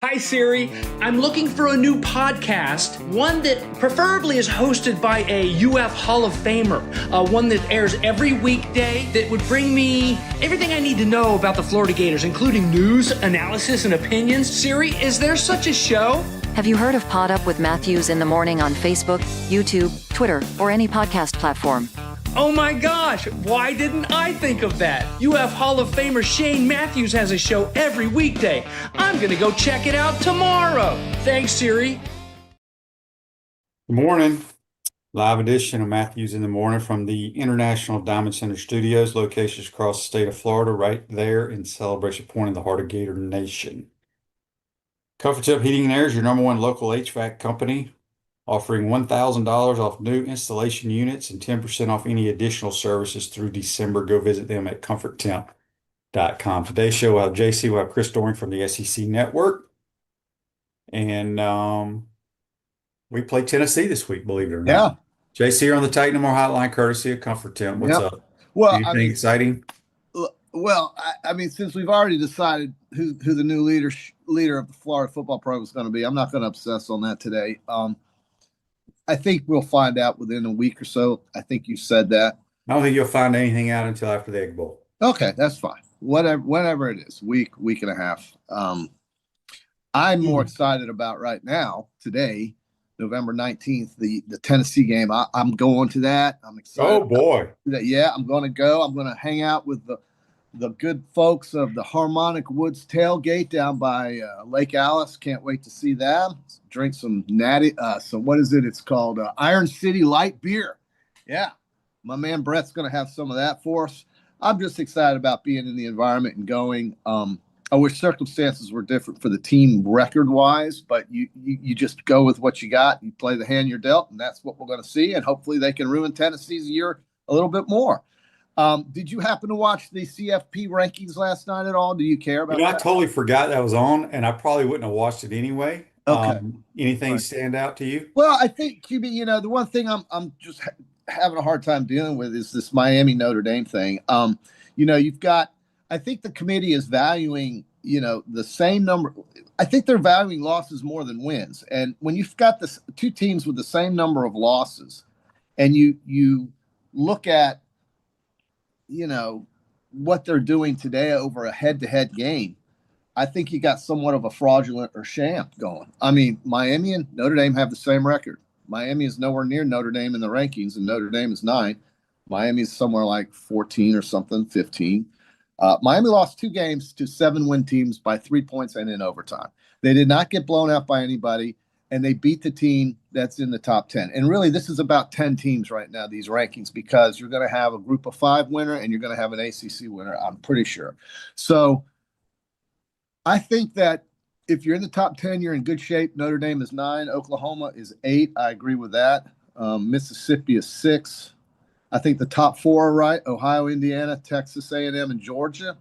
Hi, Siri. I'm looking for a new podcast, one that preferably is hosted by a UF Hall of Famer, one that airs every weekday that would bring me everything I need to know about the Florida Gators, including news, analysis, and opinions. Siri, is there such a show? Have you heard of PodUp with Matthews in the morning on Facebook, YouTube, Twitter, or any podcast platform? Oh my gosh, why didn't I think of that? UF Hall of Famer Shane Matthews has a show every weekday. I'm going to go check it out tomorrow. Thanks, Siri. Good morning. Live edition of Matthews in the Morning from the International Diamond Center Studios, locations across the state of Florida, right there in Celebration Point in the heart of Gator Nation. Comfort Tip Heating and Air is your #1 local HVAC company, offering $1,000 off new installation units and 10% off any additional services through December. Go visit them at comforttemp.com. Today's show, we'll have JC, we'll have Chris Doering from the SEC Network. And we play Tennessee this week, believe it or not. Yeah. JC, you're on the Titan More Hotline, courtesy of Comfort Temp. What's up? Well, anything exciting? Well, I mean, since we've already decided who the new leader of the Florida football program is going to be, I'm not going to obsess on that today. I think we'll find out within a week or so. I think you said that. I don't think you'll find anything out until after the Egg Bowl. Okay, that's fine. Whenever it is, week and a half. I'm more excited about right now, today, November 19th, the Tennessee game. I'm going to that. I'm excited. Oh, boy. Yeah, I'm going to go. I'm going to hang out with the good folks of the Harmonic Woods Tailgate down by Lake Alice. Can't wait to see them. Drink some natty. What is it? It's called Iron City Light Beer. Yeah, my man Brett's going to have some of that for us. I'm just excited about being in the environment and going. I wish circumstances were different for the team record-wise, but you just go with what you got. You play the hand you're dealt, and that's what we're going to see. And hopefully they can ruin Tennessee's year a little bit more. Did you happen to watch the CFP rankings last night at all? Do you care about that? I totally forgot that was on, and I probably wouldn't have watched it anyway. Okay. Anything stand out to you? Well, I think, QB, the one thing I'm just having a hard time dealing with is this Miami Notre Dame thing. You've got, I think the committee is valuing, the same number. I think they're valuing losses more than wins. And when you've got this two teams with the same number of losses, and you look at, what they're doing today over a head-to-head game, I think you got somewhat of a fraudulent or sham going. I mean, Miami and Notre Dame have the same record. Miami is nowhere near Notre Dame in the rankings, and Notre Dame is 9. Miami is somewhere like 14 or something, 15. Miami lost 2 games to 7-win teams by 3 points and in overtime. They did not get blown out by anybody, and they beat the team that's in the top 10. And really, this is about 10 teams right now, these rankings, because you're going to have a group of 5 winner and you're going to have an ACC winner, I'm pretty sure. So I think that if you're in the top 10, you're in good shape. Notre Dame is 9. Oklahoma is 8. I agree with that. Mississippi is 6. I think the top 4 are right. Ohio, Indiana, Texas A&M, and Georgia.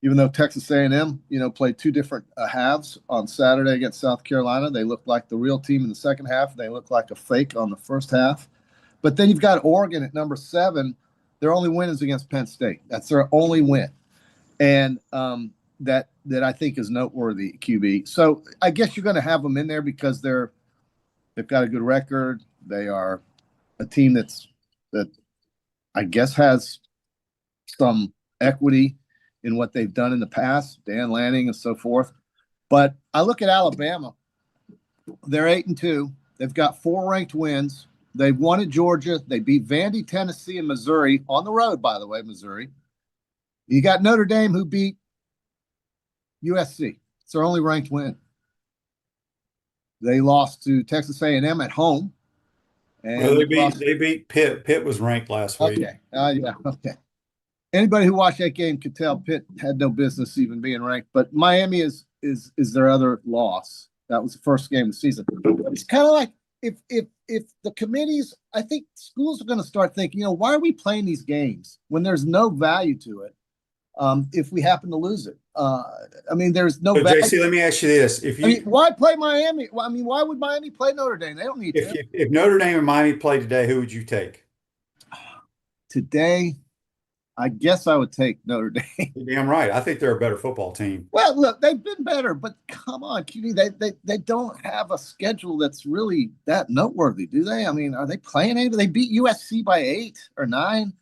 Even though Texas A&M, played 2 different halves on Saturday against South Carolina. They looked like the real team in the second half. They looked like a fake on the first half. But then you've got Oregon at number 7. Their only win is against Penn State. That's their only win. And that I think is noteworthy, QB. So I guess you're going to have them in there because they've got a good record. They are a team that I guess has some equity in what they've done in the past, Dan Lanning and so forth. But I look at Alabama. They're 8-2. They've got 4 ranked wins. They've won at Georgia. They beat Vandy, Tennessee, and Missouri on the road, by the way, Missouri. You got Notre Dame, who beat USC. It's their only ranked win. They lost to Texas A&M at home. And they beat Pitt. Pitt was ranked last week. Okay. Okay. Anybody who watched that game could tell Pitt had no business even being ranked. But Miami is their other loss. That was the first game of the season. It's kind of like if the committees, I think schools are going to start thinking, why are we playing these games when there's no value to it? If we happen to lose it. There's no value. JC, let me ask you this. Why play Miami? Why would Miami play Notre Dame? They don't need to. If Notre Dame and Miami play today, who would you take? Today, I guess I would take Notre Dame. You're damn right. I think they're a better football team. Well, look, they've been better, but come on, QB, they don't have a schedule that's really that noteworthy, do they? I mean, are they playing anybody? They beat USC by 8 or 9.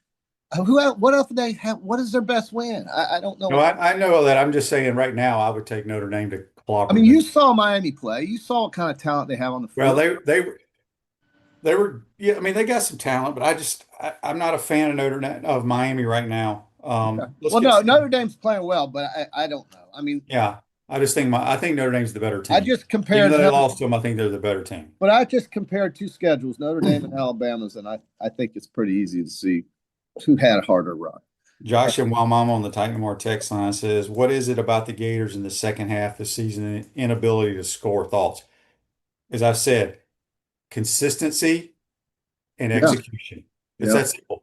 What else do they have? What is their best win? I don't know. No, I know that. I'm just saying right now, I would take Notre Dame to I clobber mean, them. you saw Miami play. You saw what kind of talent they have on the Well, field. they were, yeah. I mean, they got some talent, but I'm not a fan of of Miami right now. Let's Well, get no, some- Notre Dame's playing well, but I don't know. I mean, Yeah, I think Notre Dame's the better I team. just Even compared though they Notre, lost to them, I think they're the better team. but I just compared two schedules, Notre Dame and Alabama's, and I think it's pretty easy to see who had a harder run. Josh and while Mom on the Titanmore text line says, "What is it about the Gators in the second half of the season and inability to score?" Thoughts? As I've said, consistency and Yeah, execution. It's yeah, that simple.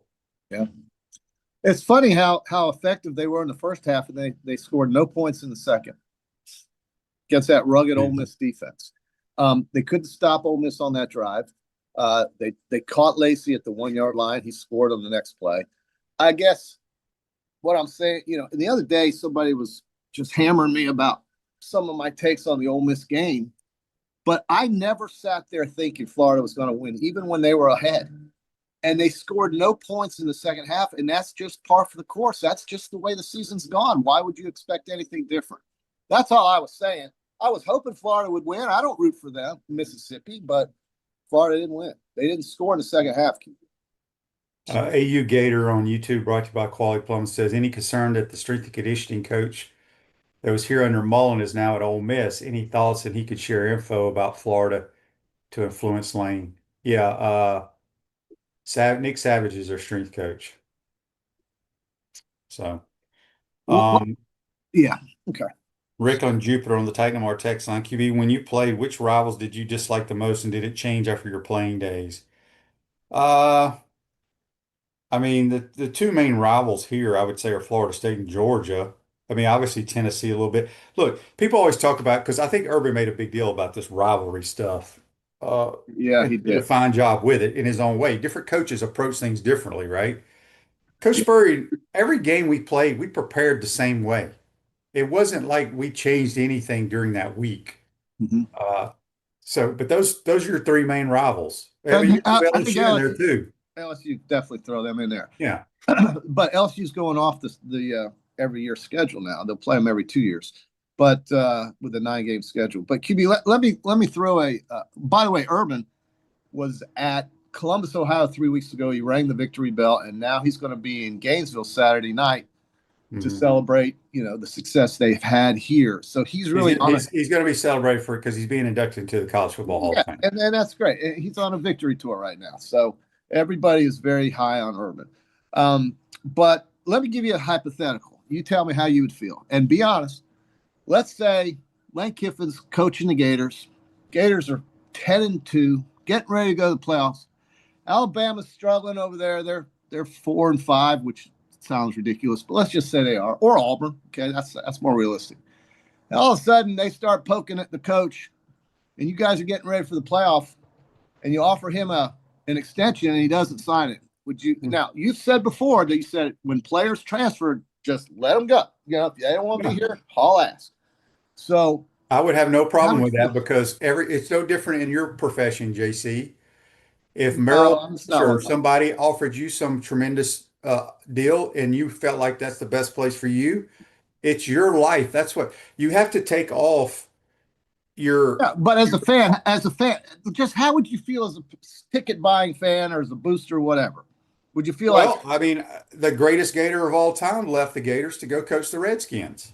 yeah. It's funny how effective they were in the first half, and they scored no points in the second against that rugged Ole Miss defense. They couldn't stop Ole Miss on that drive. They caught Lacey at the 1 yard line. He scored on the next play. I guess what I'm saying, the other day somebody was just hammering me about some of my takes on the Ole Miss game, but I never sat there thinking Florida was going to win, even when they were ahead. And they scored no points in the second half, and that's just par for the course. That's just the way the season's gone. Why would you expect anything different? That's all I was saying. I was hoping Florida would win. I don't root for them, Mississippi, but Florida didn't win. They didn't score in the second half. AU Gator on YouTube, brought to you by Quality Plum, says, "Any concern that the strength and conditioning coach that was here under Mullen is now at Ole Miss? Any thoughts that he could share info about Florida to influence Lane?" Yeah, Nick Savage is their strength coach. So, Yeah. Okay. Rick on Jupiter on the Titanmore text line, QB, when you played, which rivals did you dislike the most, and did it change after your playing days? I mean, the two main rivals here, I would say, are Florida State and Georgia. I mean, obviously Tennessee a little bit. Look, people always talk about, because I think Urban made a big deal about this rivalry stuff. Yeah, he Did a did. fine job with it in his own way. Different coaches approach things differently, right? Coach Spurrier, every game we played, we prepared the same way. It wasn't like we changed anything during that week. Mhm. But those are your three main rivals. I I mean, you think, I, have I think LSU in there too. LSU definitely throw them in there. Yeah. But LSU's going off the every year schedule now. They'll play them every 2 years, but with a 9-game schedule. But QB, let me throw a. By the way, Urban was at Columbus, Ohio 3 weeks ago. He rang the victory bell, and now he's going to be in Gainesville Saturday night to celebrate, the success they've had here. So he's really he's going to be celebrated for it because he's being inducted into the College Football Hall of Fame. and that's great. And he's on a victory tour right now, so everybody is very high on Urban. But let me give you a hypothetical. You tell me how you would feel, and be honest. Let's say Lane Kiffin's coaching the Gators. Gators are 10-2, getting ready to go to the playoffs. Alabama's struggling over there. They're 4-5, which sounds ridiculous, but let's just say they are, or Auburn. Okay, that's more realistic. And all of a sudden, they start poking at the coach, and you guys are getting ready for the playoff, and you offer him an extension, and he doesn't sign it. Would you? Now, you said before that you said when players transfer, just let them go. If they don't want to be here, haul ass. So I would have no problem with that because it's no different in your profession, JC. If Merrill or somebody offered you some tremendous deal and you felt like that's the best place for you, it's your life. That's what you have to take off your. Yeah, but as a fan, just how would you feel as a ticket buying fan or as a booster or whatever? Would you feel Well, I mean, the greatest Gator of all time left the Gators to go coach the Redskins.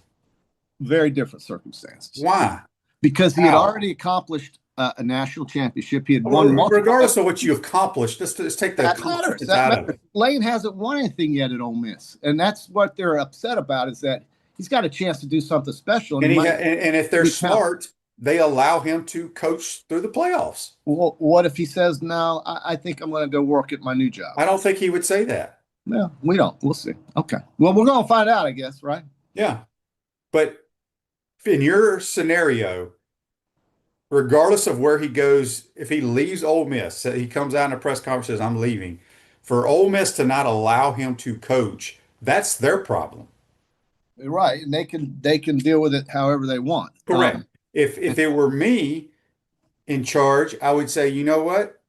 Very different circumstances. Why? Because he had already accomplished a national championship. He had won regardless of what you accomplished. Let's take the accomplishments out of it. Lane hasn't won anything yet at Ole Miss, and that's what they're upset about. Is that he's got a chance to do something special, and if they're smart, they allow him to coach through the playoffs. Well, what if he says, "No, I think I'm going to go work at my new job"? I don't think he would say that. No, we don't. We'll see. Okay. Well, we're going to find out, I guess, right? Yeah, but in your scenario, regardless of where he goes, if he leaves Ole Miss, he comes out in a press conference and says, "I'm leaving," for Ole Miss to not allow him to coach That's their problem. Right, and they can deal with it however they want. Correct. If it were me in charge, I would say, you know what?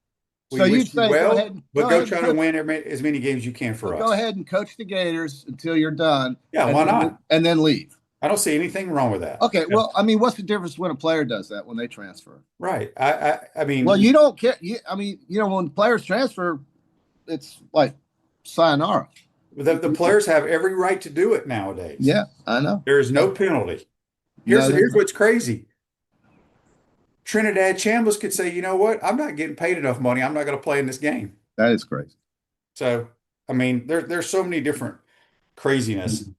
We So you'd wish you say well, but go go ahead and try to coach, win as many games you can for go us. ahead and coach the Gators until you're done. Yeah, why not? And then leave. I don't see anything wrong with that. Okay, well, I mean, what's the difference when a player does that when they transfer? Right. I mean, Well, you don't care. When players transfer, it's like sayonara. the players have every right to do it nowadays. Yeah, I know. There is no penalty. Here's what's crazy. Trinidad Chambliss could say, you know what? I'm not getting paid enough money. I'm not going to play in this game. That is crazy. So, I mean, there's so many different craziness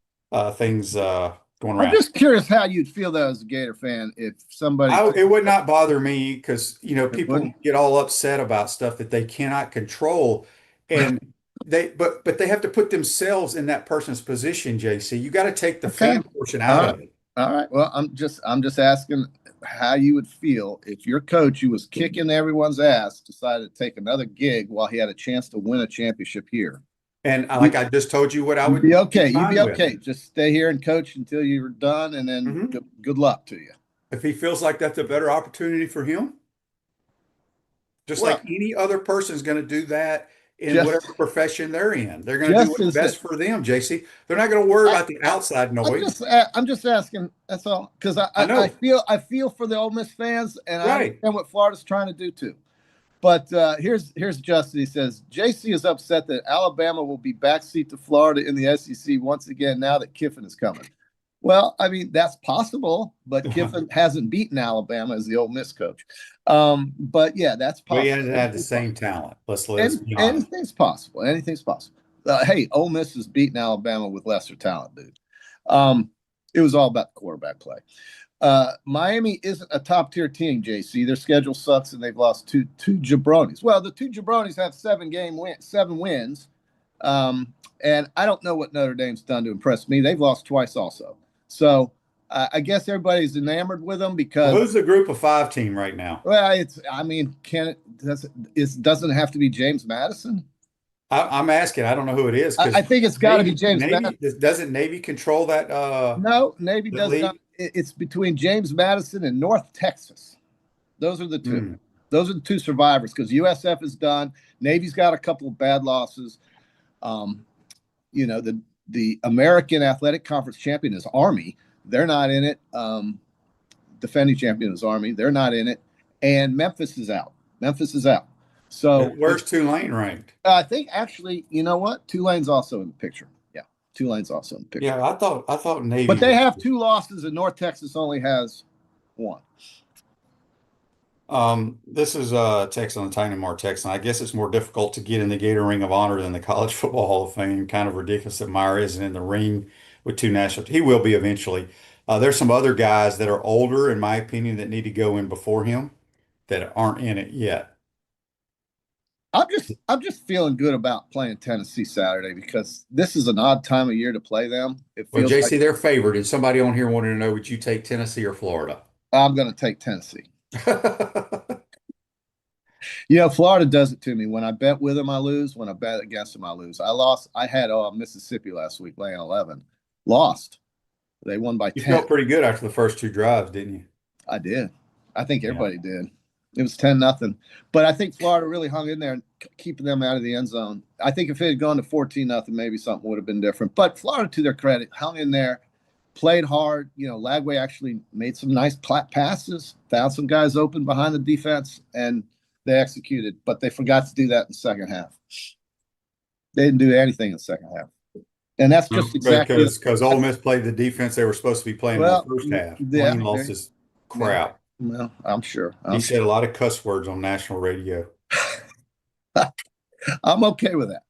things going around. I'm just curious how you'd feel though as a Gator fan if somebody. It would not bother me because people wouldn't? get all upset about stuff that they cannot control, and but they have to put themselves in that person's position. JC, you got to take the fan portion out of it. All right. Well, I'm just asking how you would feel if your coach, who was kicking everyone's ass, decided to take another gig while he had a chance to win a championship here. And like I just told you, what I would be okay. You'd be with. okay. Just stay here and coach until you're done, and then good luck to you. If he feels like that's a better opportunity for him, just like any other person is going to do that in whatever profession they're in. They're going to do what's best for them, JC. They're not going to worry about the outside noise. I'm just asking. That's all. Because I feel for the Ole Miss fans, and I understand what Florida's trying to do too. But here's Justin. He says JC is upset that Alabama will be backseat to Florida in the SEC once again now that Kiffin is coming. Well, I mean, that's possible, but Kiffin hasn't beaten Alabama as the Ole Miss coach. But yeah, that's possible. He hasn't had the same talent. Let's be honest. Anything's possible. Anything's possible. Hey, Ole Miss has beaten Alabama with lesser talent, dude. It was all about the quarterback play. Miami isn't a top-tier team, JC. Their schedule sucks, and they've lost two jabronis. Well, the two jabronis have 7 wins. And I don't know what Notre Dame's done to impress me. They've lost twice also. So I guess everybody's enamored with them because who's the group of 5 team right now? Well, doesn't have to be James Madison? I'm asking. I don't know who it is. I think it's got to be James Madison. Doesn't Navy control that? No, Navy does not. It's between James Madison and North Texas. Those are the two. Those are the 2 survivors because USF is done. Navy's got a couple of bad losses. The American Athletic Conference champion is Army. They're not in it. Defending champion is Army. They're not in it. And Memphis is out. So where's Tulane ranked? I think actually, you know what? Tulane's also in the picture. Yeah, Tulane's also in the picture. Yeah, I thought Navy. But they have 2 losses, and North Texas only has 1. This is text on the Tiny Mar text, and I guess it's more difficult to get in the Gator Ring of Honor than the College Football Hall of Fame. Kind of ridiculous that Meyer isn't in the ring with 2 national. He will be eventually. There's some other guys that are older, in my opinion, that need to go in before him that aren't in it yet. I'm just feeling good about playing Tennessee Saturday because this is an odd time of year to play them. Well, JC, they're favored, and somebody on here wanted to know, would you take Tennessee or Florida? I'm going to take Tennessee. Florida does it to me. When I bet with them, I lose. When I bet against them, I lose. I had Mississippi last week laying 11. Lost. They won by 10. You felt pretty good after the first 2 drives, didn't you? I did. I think everybody did. It was 10-0. But I think Florida really hung in there and keeping them out of the end zone. I think if it had gone to 14-0, maybe something would have been different. But Florida, to their credit, hung in there, played hard. Lagway actually made some nice passes, found some guys open behind the defense, and they executed. But they forgot to do that in the second half. They didn't do anything in the second half. And that's just exactly because Ole Miss played the defense they were supposed to be playing in the first half. Lane lost his crap. Well, I'm sure. He said a lot of cuss words on national radio. I'm okay with that.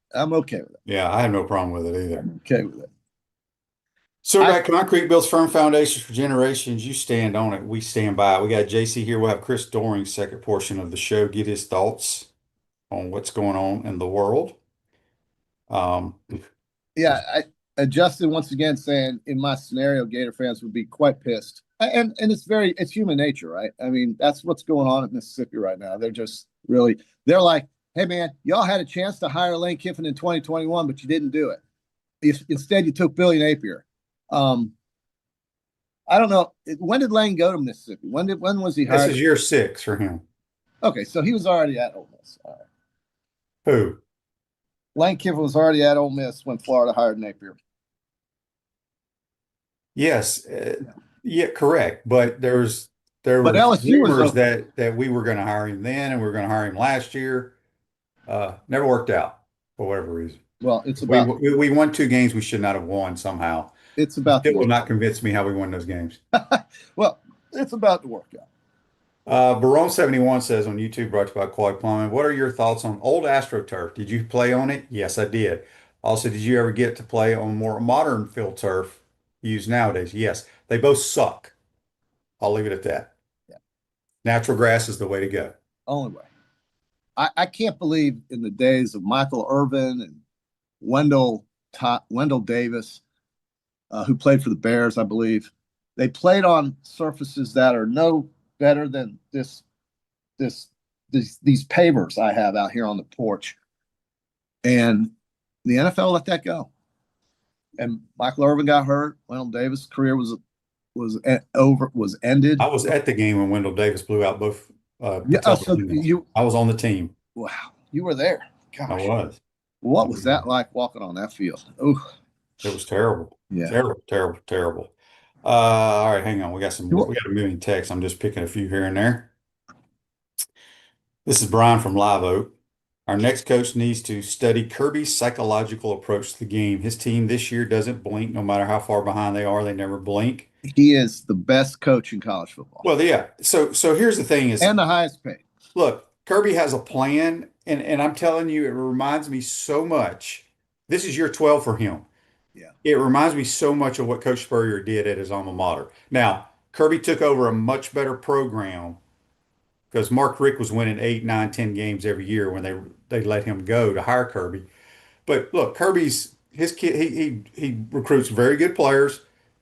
Yeah, I have no problem with it either. I'm okay with it. Silverback Concrete builds firm foundations for generations. You stand on it. We stand by it. We got JC here. We'll have Chris Doering, second portion of the show, get his thoughts on what's going on in the world. Justin once again saying in my scenario, Gator fans would be quite pissed. And it's human nature, right? I mean, that's what's going on in Mississippi right now. They're like, hey man, y'all had a chance to hire Lane Kiffin in 2021, but you didn't do it. Instead, you took Billy Napier. I don't know. When did Lane go to Mississippi? When was he This hired? is year 6 for him. Okay, so he was already at Ole Miss. All right. Who? Lane Kiffin was already at Ole Miss when Florida hired Napier. Yes. Yeah, correct. But there But was LSU was rumors open. that we were going to hire him then and we were going to hire him last year. Never worked out for whatever reason. Well, it's We, about we we won 2 games we should not have won somehow. it's about to Still will work. not convince me how we won those games. Well, it's about to work out. Barone71 says on YouTube, brought to you by Quad Plumbing, what are your thoughts on old AstroTurf? Did you play on it? Yes, I did. Also, did you ever get to play on more modern field turf used nowadays? Yes. They both suck. I'll leave it at that. Yeah. Natural grass is the way to go. Only way. I can't believe in the days of Michael Irvin and Wendell Davis, who played for the Bears, I believe. They played on surfaces that are no better than these pavers I have out here on the porch. And the NFL let that go. And Michael Irvin got hurt. Wendell Davis' career was ended. I was at the game when Wendell Davis blew out both Yeah, so I was on the team. Wow, you were there. Gosh. I was. What was that like walking on that field? Oh, It was terrible. yeah. Terrible, terrible, terrible. All right, hang on. We got a million texts. I'm just picking a few here and there. This is Brian from Live Oak. Our next coach needs to study Kirby's psychological approach to the game. His team this year doesn't blink, no matter how far behind they are. They never blink. He is the best coach in college football. Well, yeah. So here's the thing is, and the highest paid. Look, Kirby has a plan, and I'm telling you, it reminds me so much. This is year 12 for him. Yeah. It reminds me so much of what Coach Spurrier did at his alma mater. Now, Kirby took over a much better program because Mark Richt was winning 8, 9, 10 games every year when they let him go to hire Kirby. But look, Kirby's his kid. He recruits very good players.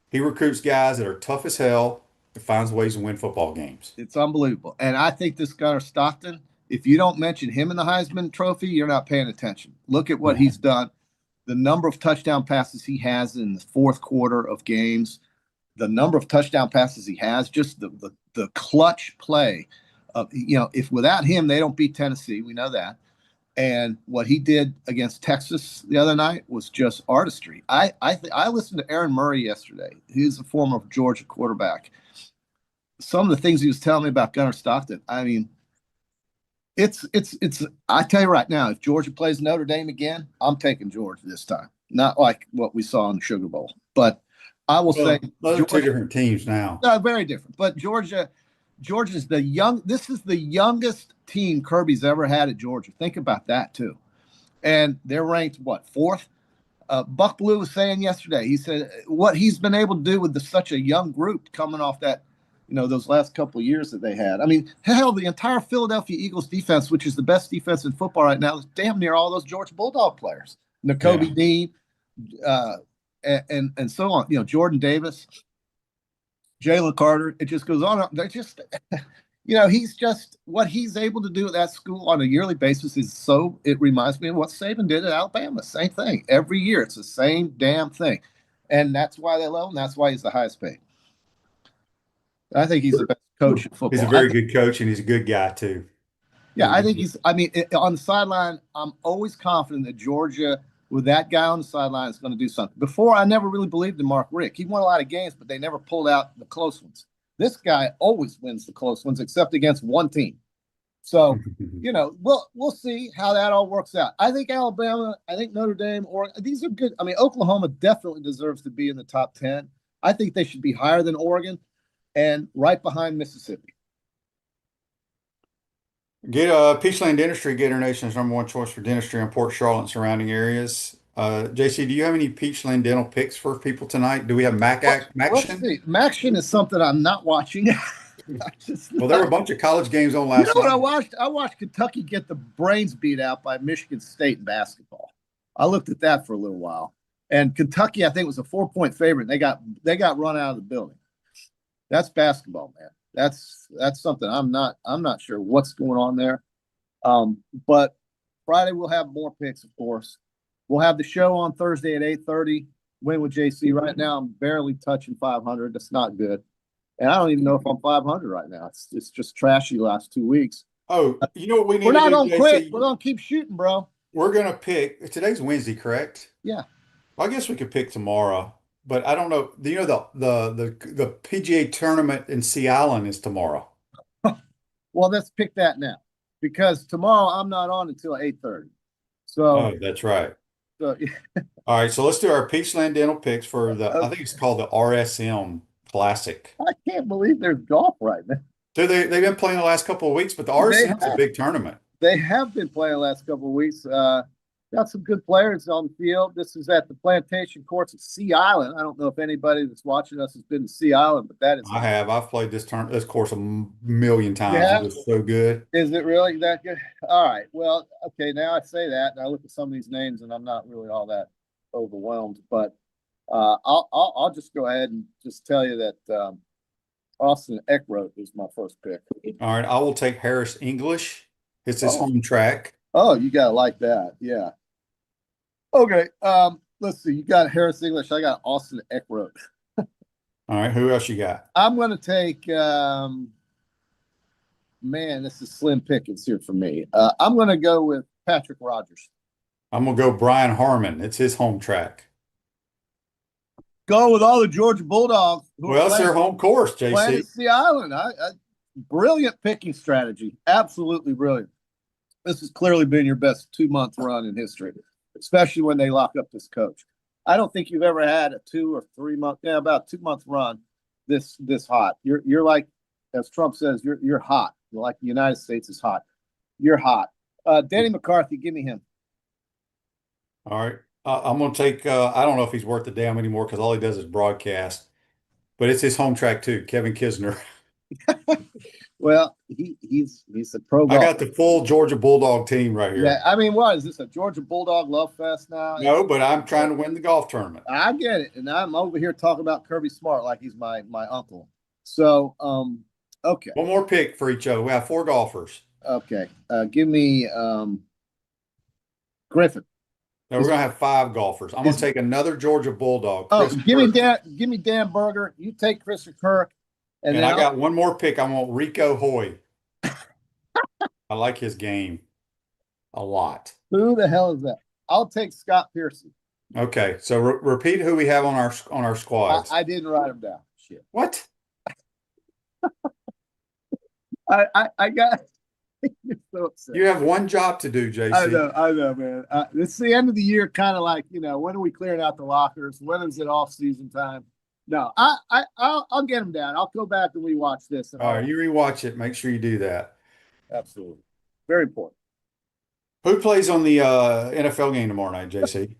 He recruits guys that are tough as hell. He finds ways to win football games. It's unbelievable. And I think this Gunnar Stockton, if you don't mention him in the Heisman Trophy, you're not paying attention. Look at what he's done. The number of touchdown passes he has in the fourth quarter of games, the number of touchdown passes he has, just the clutch play. If without him, they don't beat Tennessee. We know that. And what he did against Texas the other night was just artistry. I listened to Aaron Murray yesterday. He's a former Georgia quarterback. Some of the things he was telling me about Gunnar Stockton, I mean, it's. I tell you right now, if Georgia plays Notre Dame again, I'm taking Georgia this time. Not like what we saw in the Sugar Bowl, but I will say those are 2 different teams now. Very different. But Georgia's this is the youngest team Kirby's ever had at Georgia. Think about that too. And they're ranked what, 4th? Buck Blue was saying yesterday, he said what he's been able to do with such a young group coming off that, those last couple of years that they had. I mean, hell, the entire Philadelphia Eagles defense, which is the best defense in football right now, is damn near all those Georgia Bulldog players. N'Kobe Dean, and so on. Jordan Davis, Jalen Carter. It just goes on. They're just, he's just what he's able to do at that school on a yearly basis is so. It reminds me of what Saban did at Alabama. Same thing every year. It's the same damn thing, and that's why they love him. That's why he's the highest paid. I think he's the best coach in football. He's a very good coach, and he's a good guy too. Yeah, I think on the sideline, I'm always confident that Georgia, with that guy on the sideline, is going to do something. Before, I never really believed in Mark Richt. He won a lot of games, but they never pulled out the close ones. This guy always wins the close ones, except against one team. So, we'll see how that all works out. I think Alabama, I think Notre Dame, Oregon, these are good. I mean, Oklahoma definitely deserves to be in the top 10. I think they should be higher than Oregon and right behind Mississippi. Peachland Dentistry, Gator Nation's #1 choice for dentistry in Port Charlotte and surrounding areas. JC, do you have any Peachland dental picks for people tonight? Do we have Maction? Let's see. Maction is something I'm not watching. Well, there were a bunch of college games on last night. What I watched? I watched Kentucky get the brains beat out by Michigan State in basketball. I looked at that for a little while. And Kentucky, I think, was a 4-point favorite. They got run out of the building. That's basketball, man. That's something I'm not sure what's going on there. But Friday we'll have more picks, of course. We'll have the show on Thursday at 8:30. Win with JC. Right now, I'm barely touching 500. That's not good. And I don't even know if I'm 500 right now. It's just trashy last 2 weeks. Oh, you know what we need We're to not do, gonna quit. JC? We're gonna keep shooting, bro. We're going to pick, today's Wednesday, correct? Yeah. Well, I guess we could pick tomorrow, but I don't know. Do you know the PGA tournament in Sea Island is tomorrow? Well, let's pick that now because tomorrow I'm not on until 8:30. So, Oh, that's right. so All right, so let's do our Peachland Dental picks for I okay. think it's called the RSM Classic. I can't believe there's golf right now. So they've been playing the last couple of weeks, but the RSM's a big tournament. They have been playing the last couple of weeks. Got some good players on the field. This is at the Plantation Courts at Sea Island. I don't know if anybody that's watching us has been to Sea Island, but that is. I have. I've played this course a million times. Yeah. It was so good. Is it really that good? All right. Well, okay. Now I say that, and I look at some of these names, and I'm not really all that overwhelmed. But I'll just go ahead and just tell you that Austin Eckroat is my first pick. All right, I will take Harris English. It's his home track. Oh, you gotta like that. Yeah. Okay. Let's see. You got Harris English. I got Austin Eckroat. All right, who else you got? I'm gonna take man, this is slim pickings here for me. I'm gonna go with Patrick Rogers. I'm gonna go Brian Harmon. It's his home track. Go with all the Georgia Bulldogs. Well, it's their home course, Playing JC. at Sea Island. Brilliant picking strategy. Absolutely brilliant. This has clearly been your best 2-month run in history, especially when they lock up this coach. I don't think you've ever had a 2 or 3 month, about 2-month run this hot. You're like, as Trump says, you're hot. You're like the United States is hot. You're hot. Denny McCarthy, give me him. All right. I'm going to take, I don't know if he's worth the damn anymore because all he does is broadcast, but it's his home track too, Kevin Kisner. Well, he's a pro I golfer. got the full Georgia Bulldog team right here. Yeah, I mean, what is this, a Georgia Bulldog love fest now? No, but I'm trying to win the golf tournament. I get it, and I'm over here talking about Kirby Smart like he's my uncle. So, okay, One more pick for each other. We have 4 golfers. okay. Give me Griffin. Now we're going to have 5 golfers. I'm going to take another Georgia Bulldog. Oh, Chris give me Kirk. Dan Berger. You take Christopher Kirk, and And then I got one more pick. I want Rico Hoy. I like his game a lot. who the hell is that? I'll take Scott Pearson. Okay, so repeat who we have on our squads. I didn't write him down. Shit. What? I got. You're so upset. You have one job to do, JC. I know, man. This is the end of the year, kind of like, when are we clearing out the lockers? When is it off season time? No, I'll get them down. I'll go back and rewatch this. All right, you rewatch it. Make sure you do that. Absolutely, very important. Who plays on the NFL game tomorrow night, JC?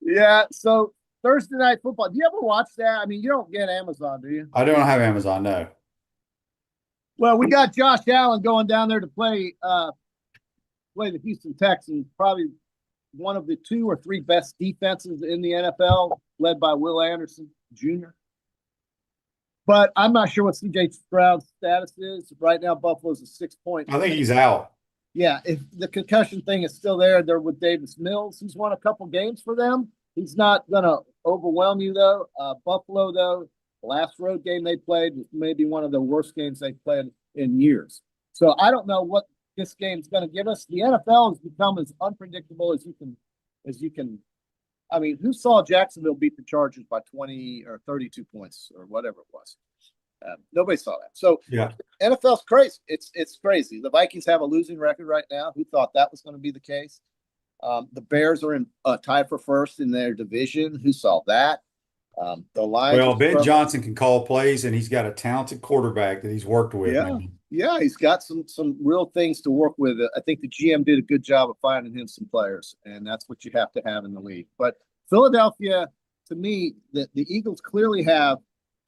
Yeah. So Thursday Night Football. Do you ever watch that? I mean, you don't get Amazon, do you? I don't have Amazon, no. Well, we got Josh Allen going down there to play the Houston Texans, probably one of the 2 or 3 best defenses in the NFL, led by Will Anderson Jr. But I'm not sure what C.J. Stroud's status is. Right now, Buffalo's a 6-point. I think he's out. Yeah, if the concussion thing is still there, they're with Davis Mills. He's won a couple games for them. He's not going to overwhelm you, though. Buffalo, though, the last road game they played was maybe one of the worst games they've played in years. So I don't know what this game's going to give us. The NFL has become as unpredictable as you can. I mean, who saw Jacksonville beat the Chargers by 20 or 32 points or whatever it was? Nobody saw that. So Yeah. NFL's crazy. It's crazy. The Vikings have a losing record right now. Who thought that was going to be the case? The Bears are in tied for first in their division. Who saw that? The Lions. Well, Ben Johnson can call plays, and he's got a talented quarterback that he's worked with. Yeah. Yeah, he's got some real things to work with. I think the GM did a good job of finding him some players, and that's what you have to have in the league. But Philadelphia, to me, the Eagles clearly have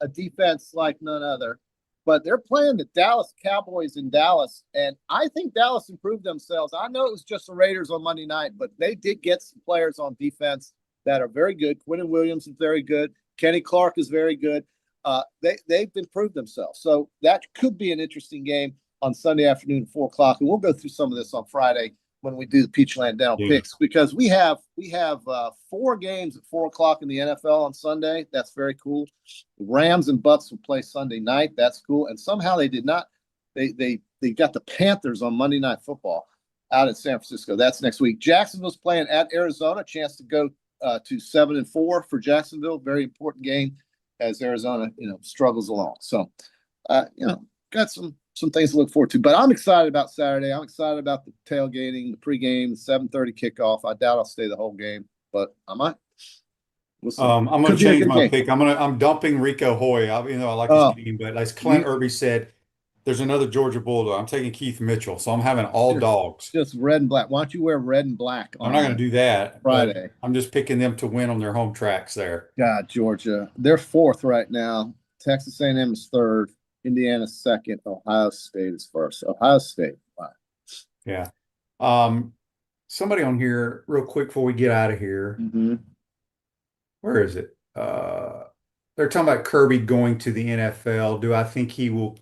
a defense like none other, but they're playing the Dallas Cowboys in Dallas, and I think Dallas improved themselves. I know it was just the Raiders on Monday night, but they did get some players on defense that are very good. Quinnen Williams is very good. Kenny Clark is very good. They've improved themselves. So that could be an interesting game on Sunday afternoon at 4 o'clock. And we'll go through some of this on Friday when we do the Peachland Dental Yeah. picks, because we have 4 games at 4:00 in the NFL on Sunday. That's very cool. Rams and Bucks will play Sunday night. That's cool. And somehow they did not. They got the Panthers on Monday Night Football out at San Francisco. That's next week. Jacksonville's playing at Arizona. Chance to go to 7-4 for Jacksonville. Very important game as Arizona, struggles along. So, got some things to look forward to. But I'm excited about Saturday. I'm excited about the tailgating, the pregame, the 7:30 kickoff. I doubt I'll stay the whole game, but I might. We'll see. I'm going Could to be a change good my game. pick. I'm dumping Rico Hoy. I like his team, but as Clint Irby said, there's another Georgia Bulldog. I'm taking Keith Mitchell, so I'm having all dogs. Just red and black. Why don't you wear red and black on I'm not going to do that. Friday? I'm just picking them to win on their home tracks there. God, Georgia. They're 4th right now. Texas A&M is 3rd. Indiana 2nd. Ohio State is 1st. Ohio State. Wow. Yeah. Somebody on here, real quick before we get out of here. Mm-hmm. Where is it? They're talking about Kirby going to the NFL. Do I think he will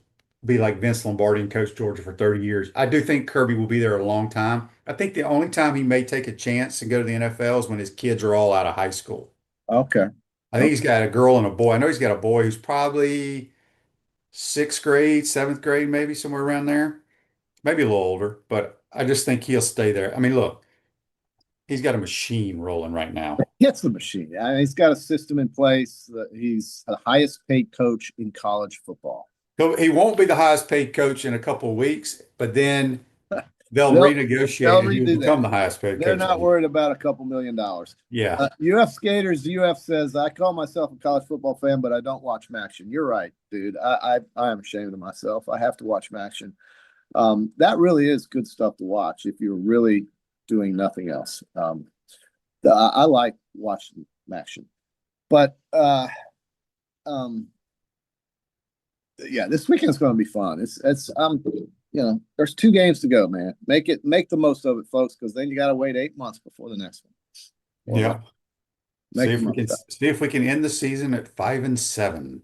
be like Vince Lombardi and coach Georgia for 30 years? I do think Kirby will be there a long time. I think the only time he may take a chance and go to the NFL is when his kids are all out of high school. Okay. I think he's got a girl and a boy. I know he's got a boy who's probably 6th grade, 7th grade, maybe somewhere around there. Maybe a little older, but I just think he'll stay there. I mean, look, he's got a machine rolling right now. It's the machine. He's got a system in place. He's the highest paid coach in college football. He won't be the highest paid coach in a couple of weeks, but then they'll renegotiate and he'll become the highest paid coach. They're not worried about a couple $1 million. Yeah. UF Skaters, UF says, I call myself a college football fan, but I don't watch Maction. You're right, dude. I am ashamed of myself. I have to watch Maction. That really is good stuff to watch if you're really doing nothing else. I like watching Maction. But yeah, this weekend's going to be fun. There's 2 games to go, man. Make the most of it, folks, because then you got to wait 8 months before the next one. Yeah. See if we can end the season at 5-7.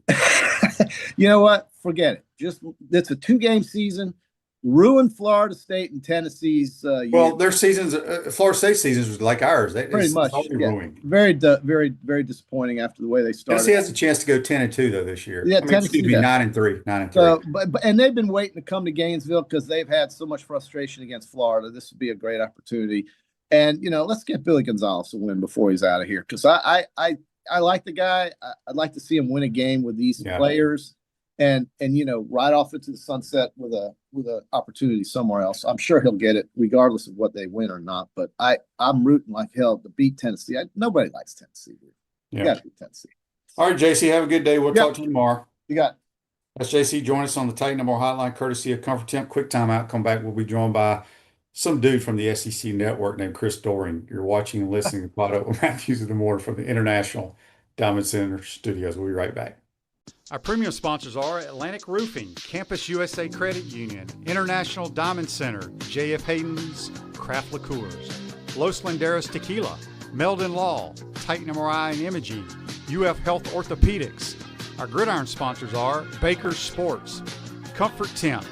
You know what? Forget it. It's a 2-game season. Ruin Florida State and Tennessee's well, their seasons, Florida State seasons was like ours. Pretty much. Ruined. Very, very disappointing after the way they started. Tennessee has a chance to go 10-2 though this year. Yeah, Tennessee 9-3. 9-3. So, and they've been waiting to come to Gainesville because they've had so much frustration against Florida. This would be a great opportunity. And let's get Billy Gonzalez a win before he's out of here, because I like the guy. I'd like to see him win a game with these players. And ride off into the sunset with a opportunity somewhere else. I'm sure he'll get it regardless of what they win or not. But I'm rooting like hell to beat Tennessee. Nobody likes Tennessee. You got to beat Tennessee. All right, JC, have a good day. We'll talk to you tomorrow. You got it. That's JC. Join us on the Titan No More Hotline, courtesy of Comfort Temp. Quick timeout. Come back. We'll be joined by some dude from the SEC Network named Chris Doering. You're watching and listening to PodUp with Matthews in the Morning from the International Diamond Center Studios. We'll be right back. Our premium sponsors are Atlantic Roofing, Campus USA Credit Union, International Diamond Center, JF Hayden's Craft Liqueurs, Los Landeros Tequila, Meldon Law, Titan MRI and Imaging, UF Health Orthopedics. Our gridiron sponsors are Baker's Sports, Comfort Temp,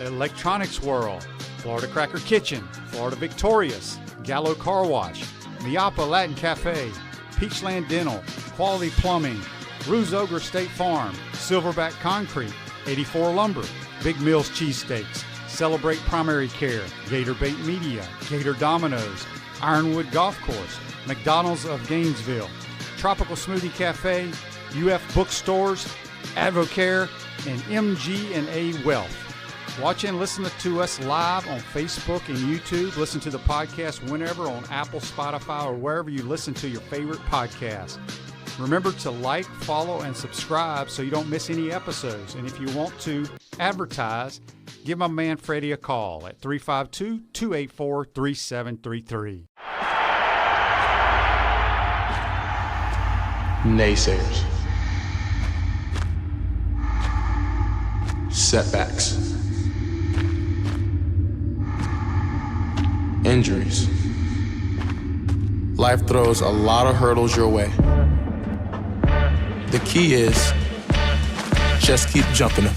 Electronics World, Florida Cracker Kitchen, Florida Victorious, Gallo Car Wash, Miapa Latin Cafe, Peachland Dental, Quality Plumbing, Ruse Ogre State Farm, Silverback Concrete, 84 Lumber, Big Mills Cheesesteaks, Celebrate Primary Care, Gator Bait Media, Gator Dominoes, Ironwood Golf Course, McDonald's of Gainesville, Tropical Smoothie Cafe, UF Bookstores, Advocare, and MG&A Wealth. Watch and listen to us live on Facebook and YouTube. Listen to the podcast whenever on Apple, Spotify, or wherever you listen to your favorite podcast. Remember to like, follow, and subscribe so you don't miss any episodes. And if you want to advertise, give my man Freddie a call at 352-284-3733. Naysayers. Setbacks. Injuries. Life throws a lot of hurdles your way. The key is just keep jumping them.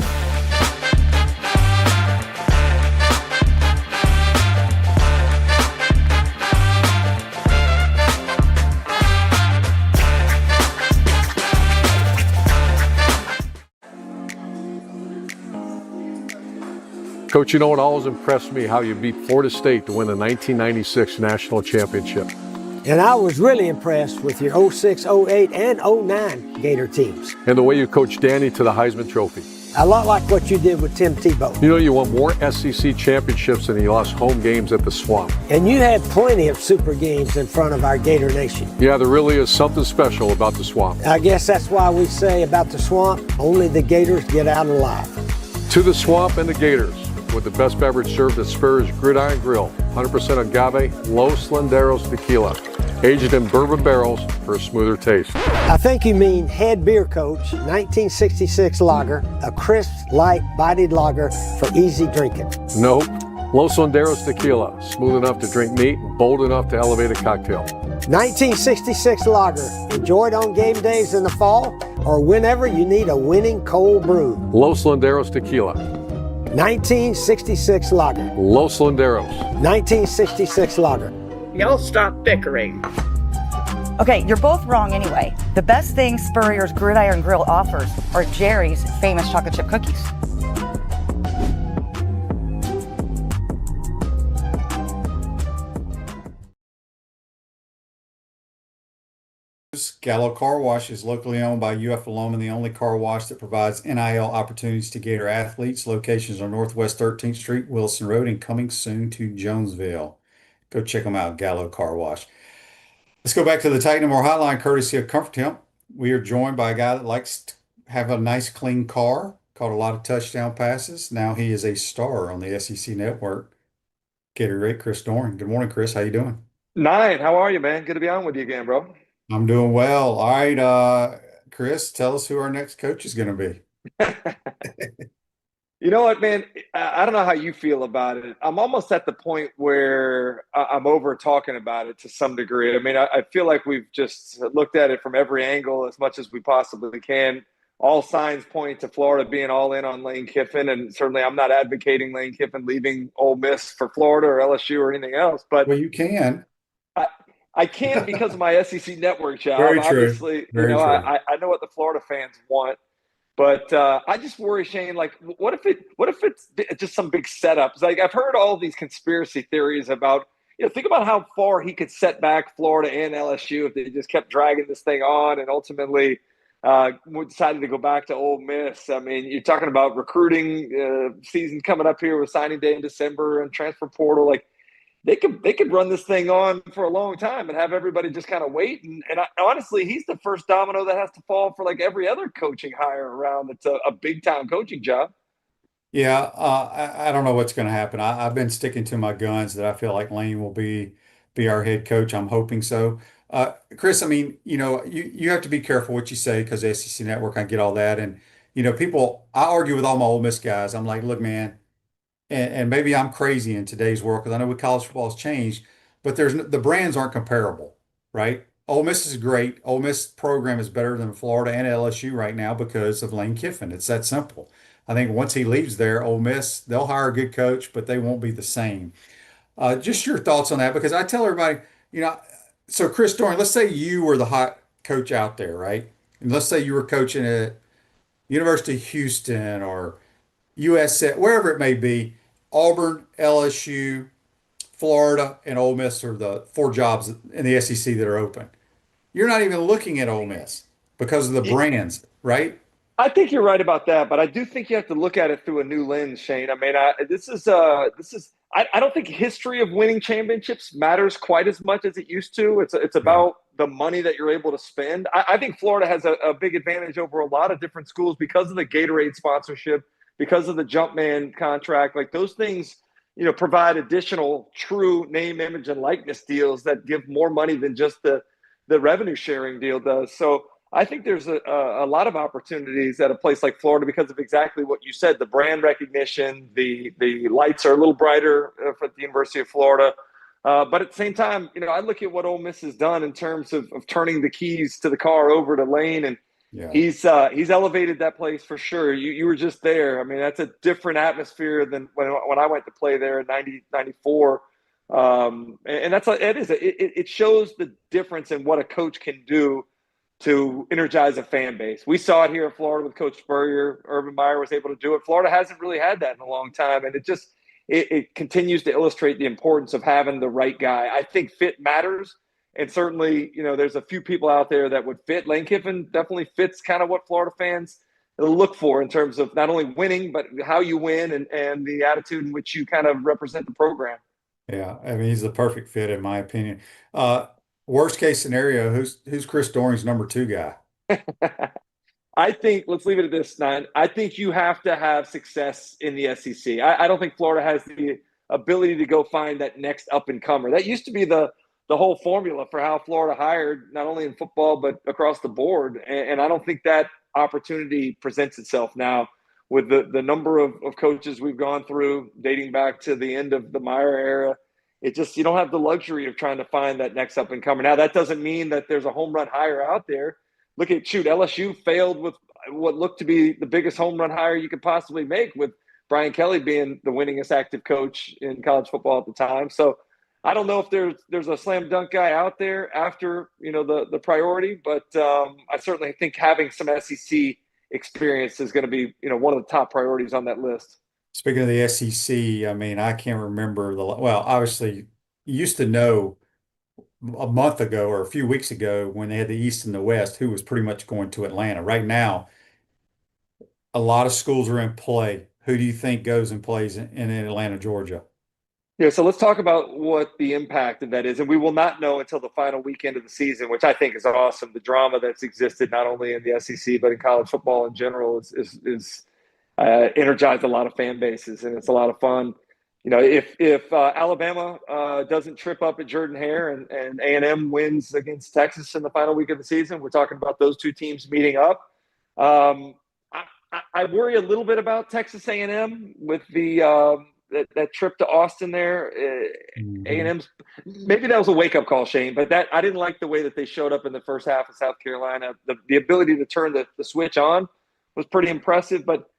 Coach, you know what always impressed me? How you beat Florida State to win the 1996 national championship. And I was really impressed with your 06, 08, and 09 Gator teams. And the way you coached Danny to the Heisman Trophy. A lot like what you did with Tim Tebow. You know, you won more SEC championships than you lost home games at the Swamp. And you had plenty of super games in front of our Gator Nation. Yeah, there really is something special about the Swamp. I guess that's why we say about the Swamp, only the Gators get out alive. To the Swamp and the Gators, with the best beverage served at Spur's Gridiron Grill, 100% agave Los Landeros tequila, aged in bourbon barrels for a smoother taste. I think you mean head beer coach, 1966 lager, a crisp, light, bodied lager for easy drinking. Nope. Los Landeros tequila, smooth enough to drink neat, bold enough to elevate a cocktail. 1966 lager, enjoyed on game days in the fall or whenever you need a winning cold brew. Los Landeros tequila. 1966 lager. Los Landeros. 1966 lager. Y'all stop bickering. Okay, you're both wrong anyway. The best thing Spurrier's Gridiron Grill offers are Jerry's famous chocolate chip cookies. Gallo Car Wash is locally owned by UF alum and the only car wash that provides NIL opportunities to Gator athletes. Locations are Northwest 13th Street, Wilson Road, and coming soon to Jonesville. Go check them out, Gallo Car Wash. Let's go back to the Titan & More Hotline, courtesy of Comfort Temp. We are joined by a guy that likes to have a nice, clean car, caught a lot of touchdown passes. Now he is a star on the SEC Network. Gator great, Chris Doering. Good morning, Chris. How you doing? Nine, how are you, man? Good to be on with you again, bro. I'm doing well. All right, Chris, tell us who our next coach is going to be. You know what, man? I don't know how you feel about it. I'm almost at the point where I'm over talking about it to some degree. I mean, I feel like we've just looked at it from every angle as much as we possibly can. All signs point to Florida being all in on Lane Kiffin, and certainly I'm not advocating Lane Kiffin leaving Ole Miss for Florida or LSU or anything else. But well, you can. I can't because of my SEC Network job. Very true. Obviously, Very true. I know what the Florida fans want. But I just worry, Shane, like, what if it's just some big setups? Like, I've heard all these conspiracy theories about, think about how far he could set back Florida and LSU if they just kept dragging this thing on and ultimately decided to go back to Ole Miss. I mean, you're talking about recruiting season coming up here with signing day in December and transfer portal. Like, they could run this thing on for a long time and have everybody just kind of wait. And honestly, he's the first domino that has to fall for like every other coaching hire around. It's a big time coaching job. Yeah, I don't know what's going to happen. I've been sticking to my guns that I feel like Lane will be our head coach. I'm hoping so. Chris, I mean, you have to be careful what you say because the SEC Network, I get all that. And, I argue with all my Ole Miss guys. I'm like, look, man, and maybe I'm crazy in today's world because I know what college football has changed, but the brands aren't comparable, right? Ole Miss is great. Ole Miss program is better than Florida and LSU right now because of Lane Kiffin. It's that simple. I think once he leaves there, Ole Miss, they'll hire a good coach, but they won't be the same. Just your thoughts on that, because I tell everybody, so Chris Doering, let's say you were the hot coach out there, right? And let's say you were coaching at University of Houston or USC, wherever it may be. Auburn, LSU, Florida, and Ole Miss are the four jobs in the SEC that are open. You're not even looking at Ole Miss because of the brands, right? I think you're right about that, but I do think you have to look at it through a new lens, Shane. I mean, I don't think history of winning championships matters quite as much as it used to. It's about the money that you're able to spend. I think Florida has a big advantage over a lot of different schools because of the Gatorade sponsorship, because of the Jumpman contract. Like, those things, provide additional true name, image, and likeness deals that give more money than just the revenue sharing deal does. So I think there's a lot of opportunities at a place like Florida because of exactly what you said. The brand recognition, the lights are a little brighter for the University of Florida. But at the same time, I look at what Ole Miss has done in terms of turning the keys to the car over to Lane, and he's elevated that place for sure. You were just there. I mean, that's a different atmosphere than when I went to play there in 94. And it shows the difference in what a coach can do to energize a fan base. We saw it here in Florida with Coach Spurrier. Urban Meyer was able to do it. Florida hasn't really had that in a long time, and it continues to illustrate the importance of having the right guy. I think fit matters, and certainly, there's a few people out there that would fit. Lane Kiffin definitely fits kind of what Florida fans look for in terms of not only winning, but how you win and the attitude in which you kind of represent the program. Yeah, I mean, he's the perfect fit in my opinion. Worst case scenario, who's Chris Doering's number 2 guy? I think, let's leave it at this, Nine. I think you have to have success in the SEC. I don't think Florida has the ability to go find that next up-and-comer. That used to be the whole formula for how Florida hired, not only in football, but across the board. And I don't think that opportunity presents itself now with the number of coaches we've gone through dating back to the end of the Meyer era. You don't have the luxury of trying to find that next up and comer. Now, that doesn't mean that there's a home run hire out there. Look at LSU failed with what looked to be the biggest home run hire you could possibly make, with Brian Kelly being the winningest active coach in college football at the time. So I don't know if there's a slam dunk guy out there after, the priority, but I certainly think having some SEC experience is going to be, one of the top priorities on that list. Speaking of the SEC, I mean, I can't remember obviously you used to know a month ago or a few weeks ago when they had the East and the West, who was pretty much going to Atlanta. Right now, a lot of schools are in play. Who do you think goes and plays in Atlanta, Georgia? Yeah, so let's talk about what the impact of that is. And we will not know until the final weekend of the season, which I think is awesome. The drama that's existed not only in the SEC, but in college football in general is energized a lot of fan bases, and it's a lot of fun. If Alabama doesn't trip up at Jordan-Hare and A&M wins against Texas in the final week of the season, we're talking about those two teams meeting up. I worry a little bit about Texas A&M with the that trip to Austin there. A&M's maybe that was a wake-up call, Shane, but that I didn't like the way that they showed up in the first half of South Carolina. The ability to turn the switch on was pretty impressive, but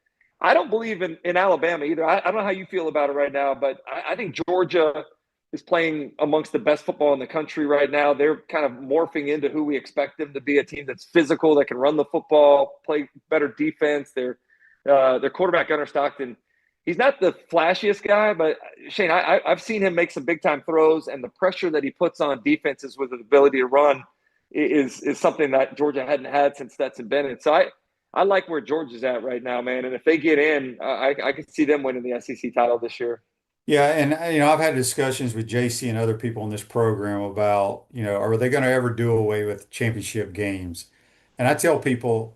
I don't believe in Alabama either. I don't know how you feel about it right now, but I think Georgia is playing amongst the best football in the country right now. They're kind of morphing into who we expect them to be, a team that's physical, that can run the football, play better defense. Their quarterback, Gunnar Stockton, he's not the flashiest guy, but Shane, I've seen him make some big-time throws, and the pressure that he puts on defenses with the ability to run is something that Georgia hadn't had since Stetson Bennett. So I like where Georgia's at right now, man. And if they get in, I could see them winning the SEC title this year. Yeah, and I've had discussions with JC and other people in this program about, are they going to ever do away with championship games? And I tell people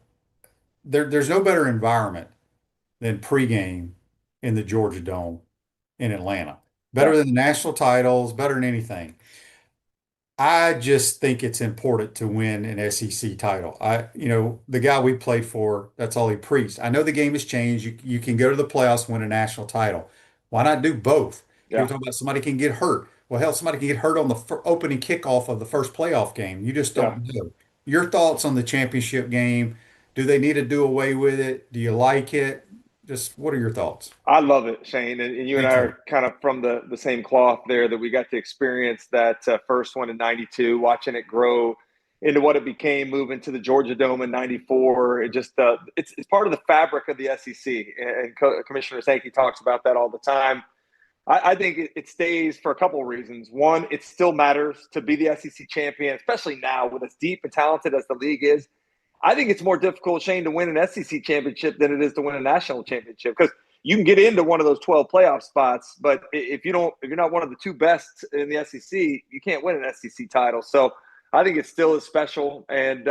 there's no better environment than pregame in the Georgia Dome in Atlanta. Better than the national titles, better than anything. I just think it's important to win an SEC title. The guy we played for, that's all he preached. I know the game has changed. You can go to the playoffs, win a national title. Why not do both? Yeah. You're talking about somebody can get hurt. Well, hell, somebody can get hurt on the opening kickoff of the first playoff game. You just don't know. Your thoughts on the championship game? Do they need to do away with it? Do you like it? Just what are your thoughts? I love it, Shane. And you and I are kind of from the same cloth there, that we got to experience that first one in 92, watching it grow into what it became, moving to the Georgia Dome in 94. It just it's part of the fabric of the SEC. And Commissioner Sankey talks about that all the time. I think it stays for a couple of reasons. One, it still matters to be the SEC champion, especially now with as deep and talented as the league is. I think it's more difficult, Shane, to win an SEC championship than it is to win a national championship, because you can get into one of those 12 playoff spots, but if you're not one of the two best in the SEC, you can't win an SEC title. So I think it still is special. And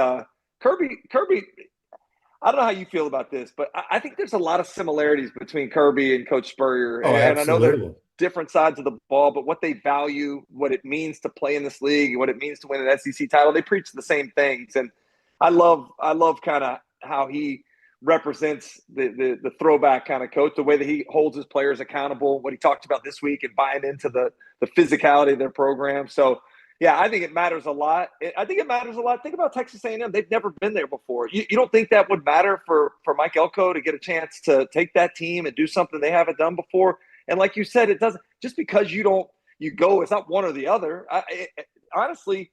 Kirby, I don't know how you feel about this, but I think there's a lot of similarities between Kirby and Coach Spurrier. Oh, and absolutely. I know they're different sides of the ball, but what they value, what it means to play in this league, and what it means to win an SEC title, they preach the same things. And I love kind of how he represents the throwback kind of coach, the way that he holds his players accountable, what he talked about this week, and buying into the physicality of their program. So, yeah, I think it matters a lot. Think about Texas A&M. They've never been there before. You don't think that would matter for Mike Elko to get a chance to take that team and do something they haven't done before? And like you said, it doesn't – just because you go, it's not one or the other. Honestly,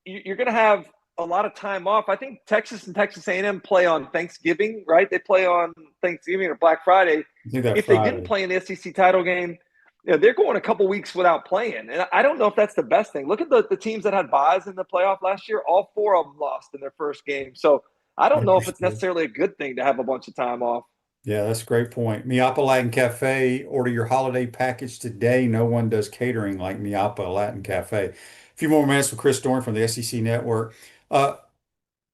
you're going to have a lot of time off. I think Texas and Texas A&M play on Thanksgiving, right? They play on Thanksgiving or Black Friday. I think that If they Friday. didn't play in the SEC title game, they're going a couple weeks without playing. And I don't know if that's the best thing. Look at the teams that had buys in the playoff last year. All 4 of them lost in their first game. So I don't know if it's necessarily a good thing to have a bunch of time off. Yeah, that's a great point. Miapa Latin Cafe, order your holiday package today. No one does catering like Miapa Latin Cafe. A few more minutes with Chris Doering from the SEC Network. I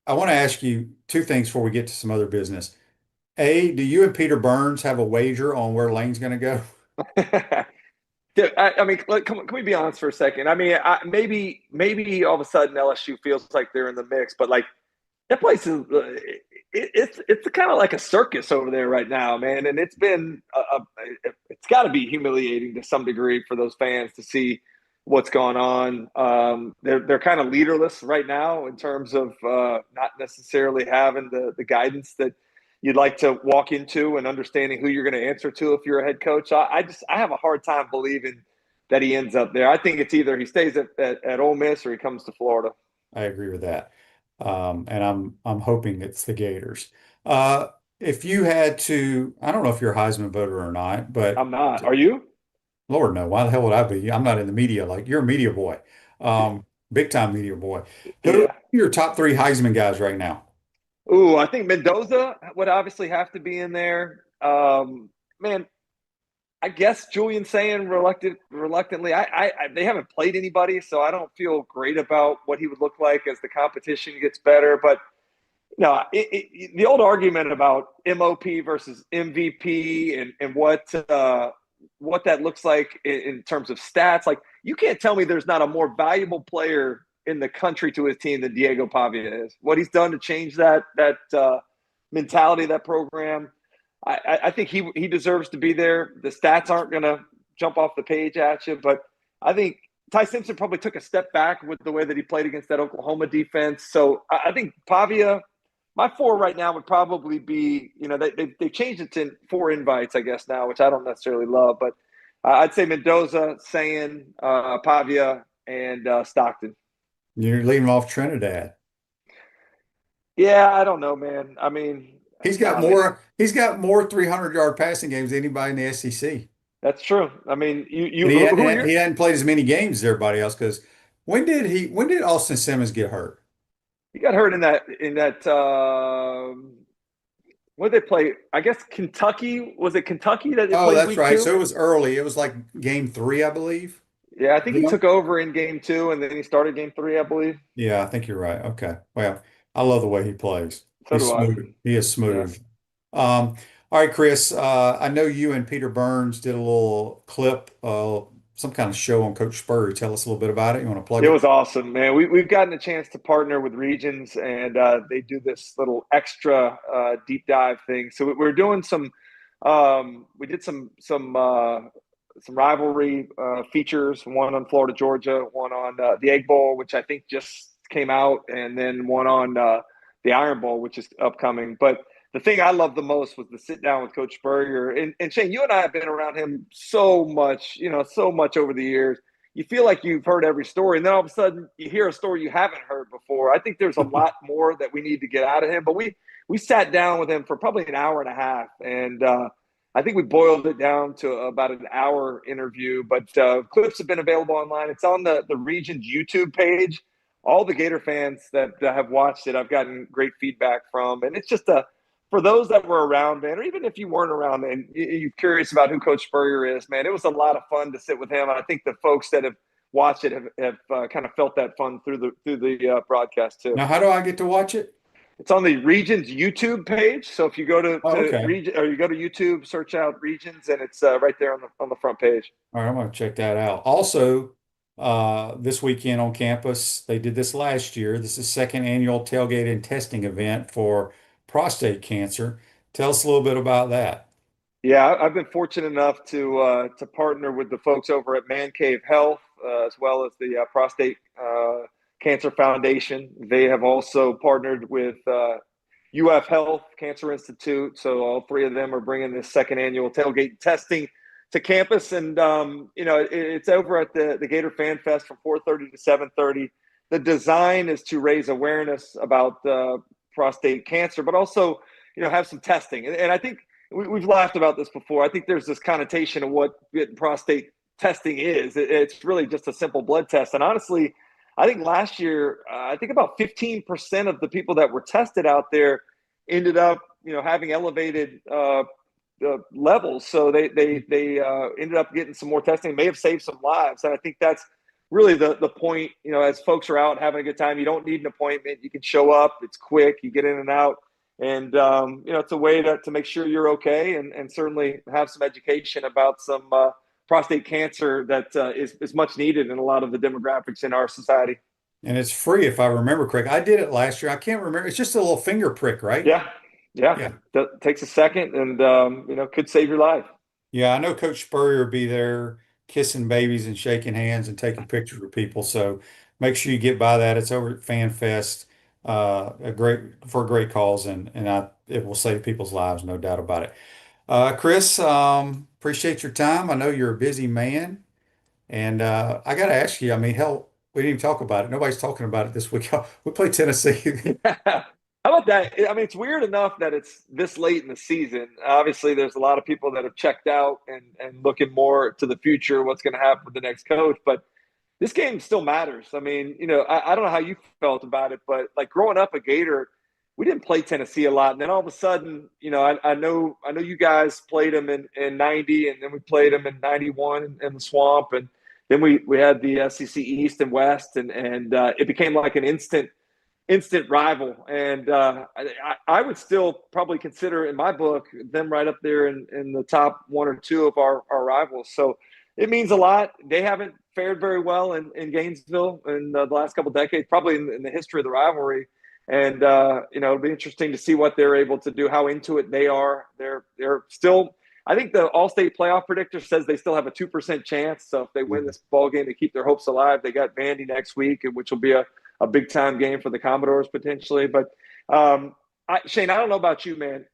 want to ask you 2 things before we get to some other business. A, do you and Peter Burns have a wager on where Lane's going to go? I mean, can we be honest for a second? I mean, maybe all of a sudden LSU feels like they're in the mix, but like that place is it's kind of like a circus over there right now, man. And it's been it's got to be humiliating to some degree for those fans to see what's going on. They're kind of leaderless right now in terms of not necessarily having the guidance that you'd like to walk into and understanding who you're going to answer to if you're a head coach. I have a hard time believing that he ends up there. I think it's either he stays at Ole Miss or he comes to Florida. I agree with that. And I'm hoping it's the Gators. If you had to, I don't know if you're a Heisman voter or not, but I'm not. Are you? Lord, no. Why the hell would I be? I'm not in the media. Like you're a media boy, big time media boy. Who are your top 3 Heisman guys right now? Ooh, I think Mendoza would obviously have to be in there. Man, I guess Julian saying reluctantly. They haven't played anybody, so I don't feel great about what he would look like as the competition gets better. But no, the old argument about MOP versus MVP and what that looks like in terms of stats, like you can't tell me there's not a more valuable player in the country to his team than Diego Pavia is. What he's done to change that mentality of that program. I think he deserves to be there. The stats aren't going to jump off the page at you, but I think Ty Simpson probably took a step back with the way that he played against that Oklahoma defense. So I think Pavia, my 4 right now would probably be, they changed it to 4 invites, I guess now, which I don't necessarily love, but I'd say Mendoza, Sayin, Pavia, and Stockton. You're leaving off Trinidad. Yeah, I don't know, man. I mean, He's got more 300-yard passing games than anybody in the SEC. That's true. I mean, he hadn't played as many games as everybody else because when did Austin Simmons get hurt? He got hurt in that what did they play? I guess Kentucky. Was it Kentucky that they played that's week right. 2? So it was early. It was like game 3, I believe. Yeah, I think he took over in game 2 and then he started game 3, I believe. Yeah, I think you're right. Okay. Well, I love the way he plays. So He's do I. smooth. He is smooth. All right, Chris. I know you and Peter Burns did a little clip, some kind of show on Coach Spurrier. Tell us a little bit about it. You want to plug it? It was awesome, man. We've gotten a chance to partner with Regions, and they do this little extra deep dive thing. So we're doing some. We did some rivalry features. One on Florida Georgia, one on the Egg Bowl, which I think just came out, and then one on the Iron Bowl, which is upcoming. But the thing I loved the most was the sit down with Coach Spurrier. And Shane, you and I have been around him so much over the years. You feel like you've heard every story, and then all of a sudden you hear a story you haven't heard before. I think there's a lot more that we need to get out of him. But we sat down with him for probably an hour and a half, and I think we boiled it down to about an hour interview. But clips have been available online. It's on the Region's YouTube page. All the Gator fans that have watched it, I've gotten great feedback from. And it's just for those that were around, man, or even if you weren't around and you're curious about who Coach Spurrier is, man, it was a lot of fun to sit with him. And I think the folks that have watched it have kind of felt that fun through the broadcast too. Now, how do I get to watch it? It's on the Regions YouTube page. So if you go to Region, or you go to YouTube, search out Regions, and it's right there on the front page. All right, I'm going to check that out. Also, this weekend on campus, they did this last year. This is second annual tailgate and testing event for prostate cancer. Tell us a little bit about that. Yeah, I've been fortunate enough to partner with the folks over at Man Cave Health, as well as the Prostate Cancer Foundation. They have also partnered with UF Health Cancer Institute. So all 3 of them are bringing this second annual tailgate testing to campus. And, it's over at the Gator Fan Fest from 4:30 to 7:30. the design is to raise awareness about prostate cancer, but also, have some testing. And I think we've laughed about this before. I think there's this connotation of what prostate testing is. It's really just a simple blood test. And honestly, I think last year, I think about 15% of the people that were tested out there ended up, having elevated levels. So they ended up getting some more testing, may have saved some lives. And I think that's really the point, as folks are out having a good time, you don't need an appointment. You can show up. It's quick. You get in and out. And, it's a way to make sure you're okay and certainly have some education about some prostate cancer that is much needed in a lot of the demographics in our society. And it's free, if I remember correct. I did it last year. I can't remember. It's just a little finger prick, right? Yeah. That takes a second and, could save your life. Yeah, I know Coach Spurrier will be there kissing babies and shaking hands and taking pictures with people. So make sure you get by that. It's over at Fan Fest, a great cause, and it will save people's lives, no doubt about it. Chris, appreciate your time. I know you're a busy man, and I got to ask you. I mean, hell, we didn't even talk about it. Nobody's talking about it this week. We play Tennessee. How about that? I mean, it's weird enough that it's this late in the season. Obviously, there's a lot of people that have checked out and looking more to the future, what's going to happen with the next coach. But this game still matters. I mean, I don't know how you felt about it, but like growing up a Gator, we didn't play Tennessee a lot. And then all of a sudden, I know you guys played them in 90, and then we played them in 91 in the Swamp. And then we had the SEC East and West, and it became like an instant rival. And I would still probably consider, in my book, them right up there in the top one or two of our rivals. So it means a lot. They haven't fared very well in Gainesville in the last couple of decades, probably in the history of the rivalry. And, it'll be interesting to see what they're able to do, how into it they are. They're still, I think the All-State playoff predictor says they still have a 2% chance. So if they win this ball game, they keep their hopes alive. They got Vandy next week, which will be a big time game for the Commodores potentially. But Shane, I don't know about you, man.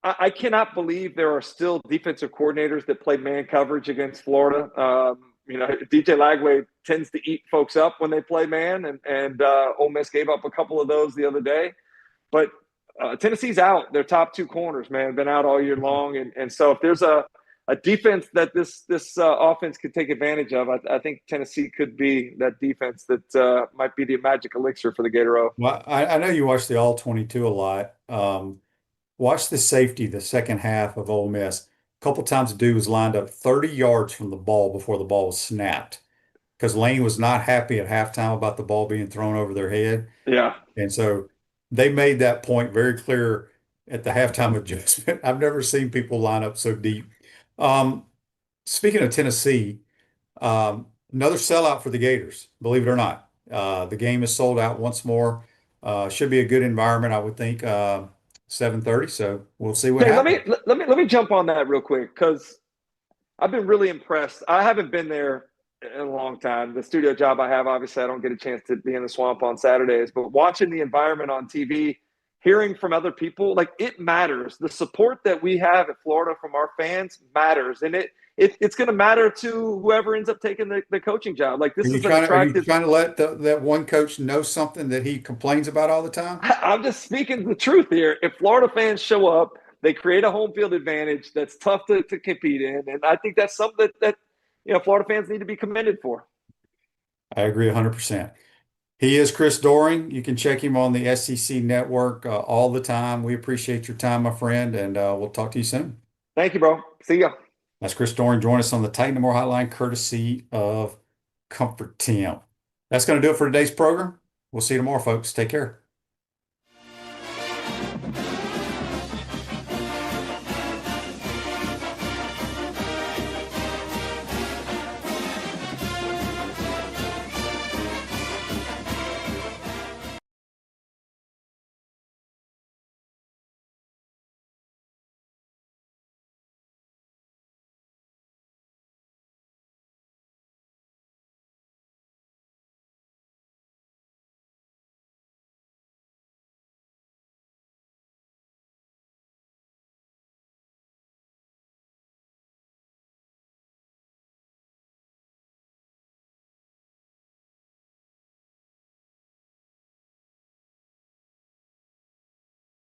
I cannot believe there are still defensive coordinators that play man coverage against Florida. DJ Lagway tends to eat folks up when they play man, and Ole Miss gave up a couple of those the other day. But Tennessee's out. Their top two corners, man, have been out all year long. And so if there's a defense that this offense could take advantage of, I think Tennessee could be that defense that might be the magic elixir for the Gator O. Well, I know you watch the All 22 a lot. Watch the safety, the second half of Ole Miss. A couple times the dude was lined up 30 yards from the ball before the ball was snapped, because Lane was not happy at halftime about the ball being thrown over their head. Yeah. And so they made that point very clear at the halftime adjustment. I've never seen people line up so deep. Speaking of Tennessee, another sellout for the Gators, believe it or not. The game is sold out once more. Should be a good environment, I would think. 7:30, so we'll see what happens. Let me jump on that real quick, because I've been really impressed. I haven't been there in a long time. The studio job I have, obviously, I don't get a chance to be in the Swamp on Saturdays, but watching the environment on TV, hearing from other people, like, it matters. The support that we have at Florida from our fans matters, and it's going to matter to whoever ends up taking the coaching job. Like, this is an attractive. Are you trying to let that one coach know something that he complains about all the time? I'm just speaking the truth here. If Florida fans show up, they create a home field advantage that's tough to compete in, and I think that's something that Florida fans need to be commended for. I agree 100%. He is Chris Doering. You can check him on the SEC network all the time. We appreciate your time, my friend, and we'll talk to you soon. Thank you, bro. See ya. That's Chris Doering. Join us on the Titan and More Hotline, courtesy of Comfort Team. That's going to do it for today's program. We'll see you tomorrow, folks. Take care.